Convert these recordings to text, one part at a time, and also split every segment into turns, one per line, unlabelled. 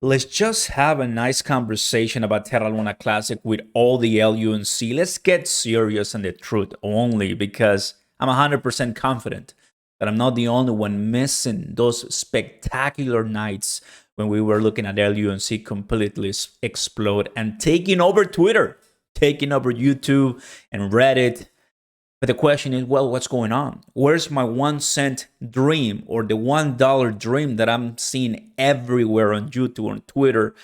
Let's just have a nice conversation about Terra Luna Classic with all the LUNC. Let's get serious on the truth only, because I'm 100% confident that I'm not the only one missing those spectacular nights when we were looking at LUNC completely explode and taking over Twitter, taking over YouTube and Reddit. But the question is, well, what's going on? Where's my 1 cent dream, or the $1 dream that I'm seeing everywhere on YouTube, on Twitter?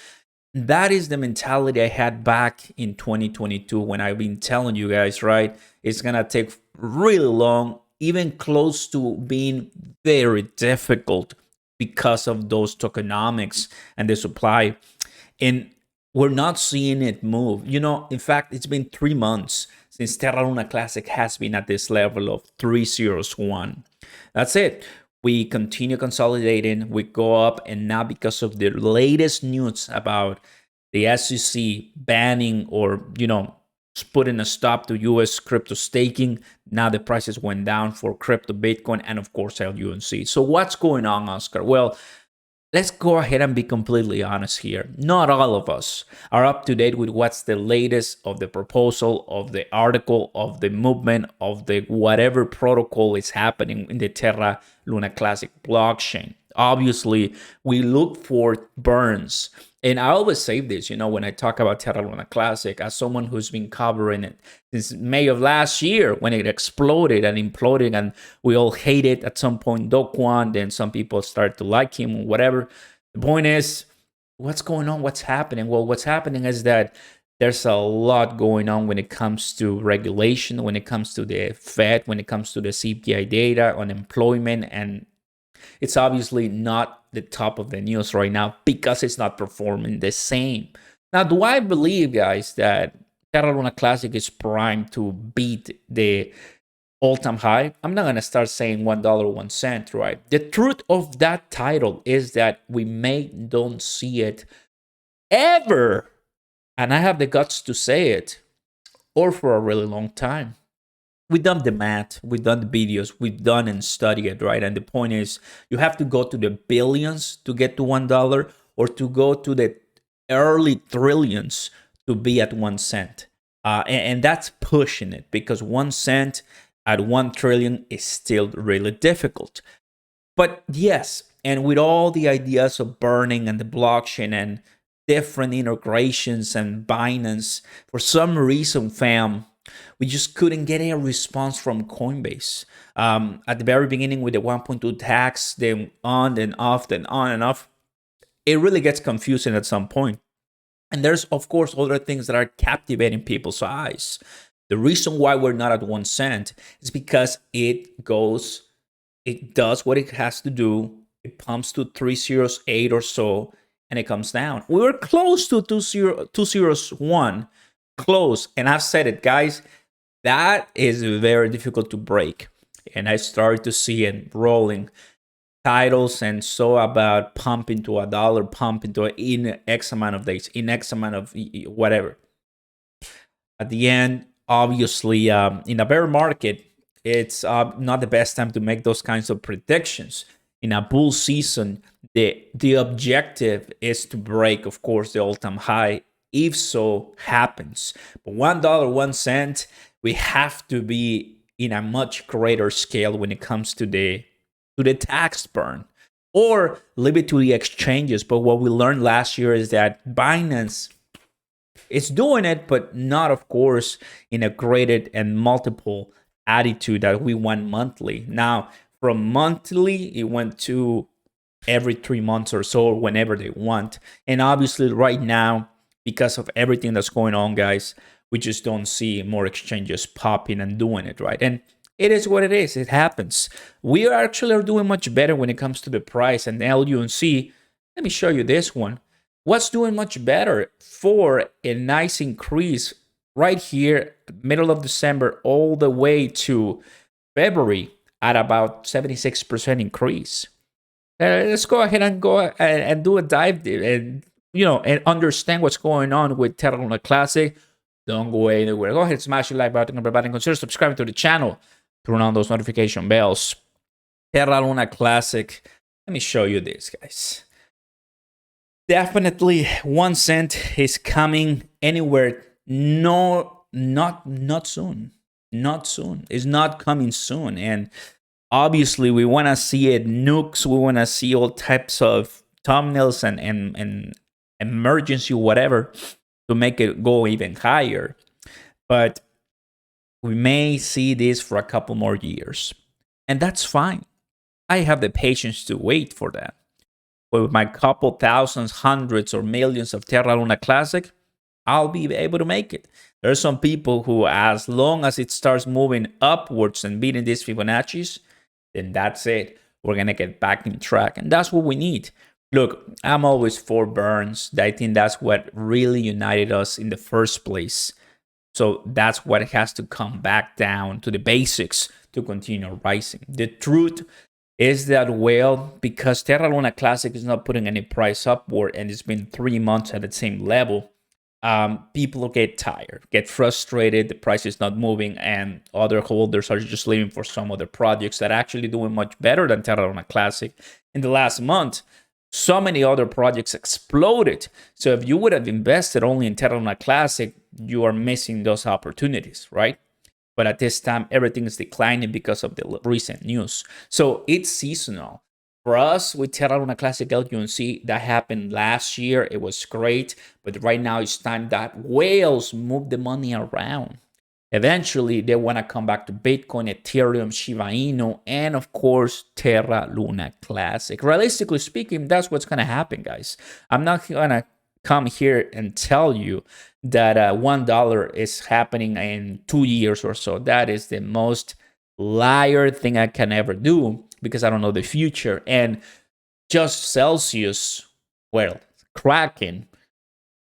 That is the mentality I had back in 2022 when I've been telling you guys, right? It's going to take really long, even close to being very difficult because of those tokenomics and the supply. And we're not seeing it move. In fact, it's been 3 months since Terra Luna Classic has been at this level of 301. That's it. We continue consolidating, we go up, and now because of the latest news about the SEC banning or, putting a stop to US crypto staking, now the prices went down for crypto, Bitcoin, and of course LUNC. So what's going on, Oscar? Well, let's go ahead and be completely honest here. Not all of us are up to date with what's the latest of the proposal, of the article, of the movement, of the whatever protocol is happening in the Terra Luna Classic blockchain. Obviously, we look for burns. And I always say this, when I talk about Terra Luna Classic, as someone who's been covering it since May of last year when it exploded and imploded, and we all hated at some point dogecoin, then some people started to like him, whatever. The point is, what's going on? What's happening? Well, what's happening is that there's a lot going on when it comes to regulation, when it comes to the Fed, when it comes to the CPI data, unemployment, and it's obviously not the top of the news right now because it's not performing the same. Now, do I believe, guys, that Terra Luna Classic is primed to beat the all-time high? I'm not going to start saying $1, 1 cent, right? The truth of that title is that we don't see it ever, and I have the guts to say it, or for a really long time. We've done the math, we've done the videos, we've done and studied it, right? And the point is, you have to go to the billions to get to $1, or to go to the early trillions to be at 1 cent. And that's pushing it, because 1 cent at 1 trillion is still really difficult. But yes, and with all the ideas of burning and the blockchain and different integrations and Binance, for some reason, fam, we just couldn't get a response from Coinbase. At the very beginning with the 1.2 tax, then on and off, then on and off, it really gets confusing at some point. And there's, of course, other things that are captivating people's eyes. The reason why we're not at 1 cent is because it does what it has to do. It pumps to 308 or so, and it comes down. We were close to 201. Close. And I've said it, guys, that is very difficult to break. And I started to see it rolling titles and so about pump into $1, pump into in X amount of days, in X amount of whatever. At the end, obviously, in a bear market, it's not the best time to make those kinds of predictions. In a bull season, the objective is to break, of course, the all-time high, if so happens. But $1, 1 cent, we have to be in a much greater scale when it comes to the tax burn, or leave it to the exchanges. But what we learned last year is that Binance is doing it, but not, of course, in a graded and multiple attitude that we want monthly. Now, from monthly, it went to every 3 months or so, or whenever they want. And obviously, right now, because of everything that's going on, guys, we just don't see more exchanges popping and doing it, right? And it is what it is. It happens. We are doing much better when it comes to the price. And LUNC, let me show you this one. What's doing much better for a nice increase right here, middle of December, all the way to February at about 76% increase. Let's go ahead and do a dive and and understand what's going on with Terra Luna Classic. Don't go anywhere. Go ahead, smash the like button, and consider subscribing to the channel. Turn on those notification bells. Terra Luna Classic. Let me show you this, guys. Definitely 1 cent is coming anywhere. No, not soon. Not soon. It's not coming soon. And obviously we want to see it nukes. We want to see all types of thumbnails and emergency whatever to make it go even higher. But we may see this for a couple more years. And that's fine. I have the patience to wait for that. With my couple thousands, hundreds, or millions of Terra Luna Classic, I'll be able to make it. There's some people who, as long as it starts moving upwards and beating these Fibonacci's, then that's it. We're going to get back in track. And that's what we need. Look, I'm always for burns. I think that's what really united us in the first place. So that's what has to come back down to the basics to continue rising. The truth is that, well, because Terra Luna Classic is not putting any price upward and it's been 3 months at the same level, people get tired, get frustrated, the price is not moving, and other holders are just leaving for some other projects that are actually doing much better than Terra Luna Classic. In the last month, so many other projects exploded. So if you would have invested only in Terra Luna Classic, you are missing those opportunities, right? But at this time, everything is declining because of the recent news. So it's seasonal. For us, with Terra Luna Classic LUNC, that happened last year. It was great. But right now, it's time that whales move the money around. Eventually, they want to come back to Bitcoin, Ethereum, Shiba Inu, and of course, Terra Luna Classic. Realistically speaking, that's what's going to happen, guys. I'm not going to come here and tell you that $1 is happening in 2 years or so. That is the most liar thing I can ever do because I don't know the future. And just Celsius, well, Kraken,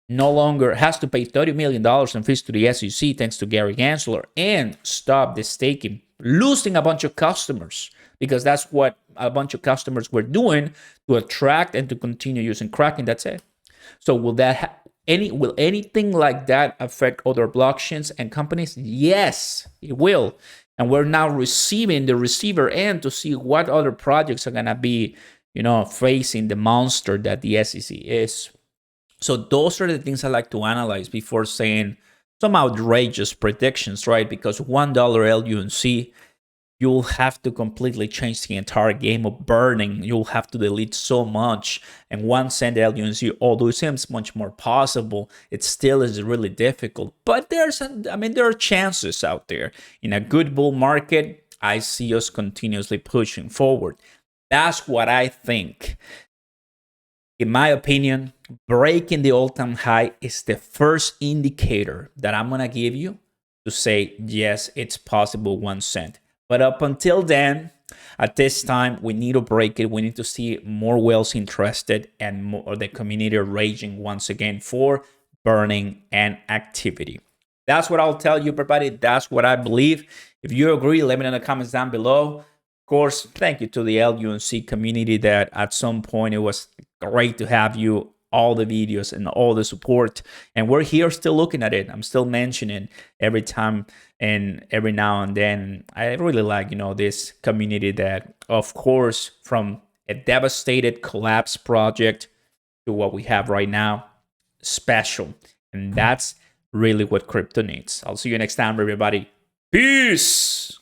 no longer has to pay $30 million in fees to the SEC thanks to Gary Gensler and stop the staking, losing a bunch of customers because that's what a bunch of customers were doing to attract and to continue using Kraken. That's it. So will that will anything like that affect other blockchains and companies? Yes, it will. And we're now receiving the receiver end to see what other projects are gonna be, facing the monster that the SEC is. So those are the things I like to analyze before saying some outrageous predictions, right? Because $1 LUNC, you'll have to completely change the entire game of burning. You'll have to delete so much. And 1 cent LUNC, although it seems much more possible, it still is really difficult. But there are chances out there. In a good bull market, I see us continuously pushing forward. That's what I think. In my opinion, breaking the all-time high is the first indicator that I'm going to give you to say, yes, it's possible 1 cent. But up until then, at this time, we need to break it. We need to see more whales interested and more the community raging once again for burning and activity. That's what I'll tell you, everybody. That's what I believe. If you agree, let me know in the comments down below. Of course, thank you to the LUNC community that at some point it was great to have you, all the videos and all the support. And we're here still looking at it. I'm still mentioning every time and every now and then. I really like, this community that, of course, from a devastated collapse project to what we have right now, special. And that's really what crypto needs. I'll see you next time, everybody. Peace.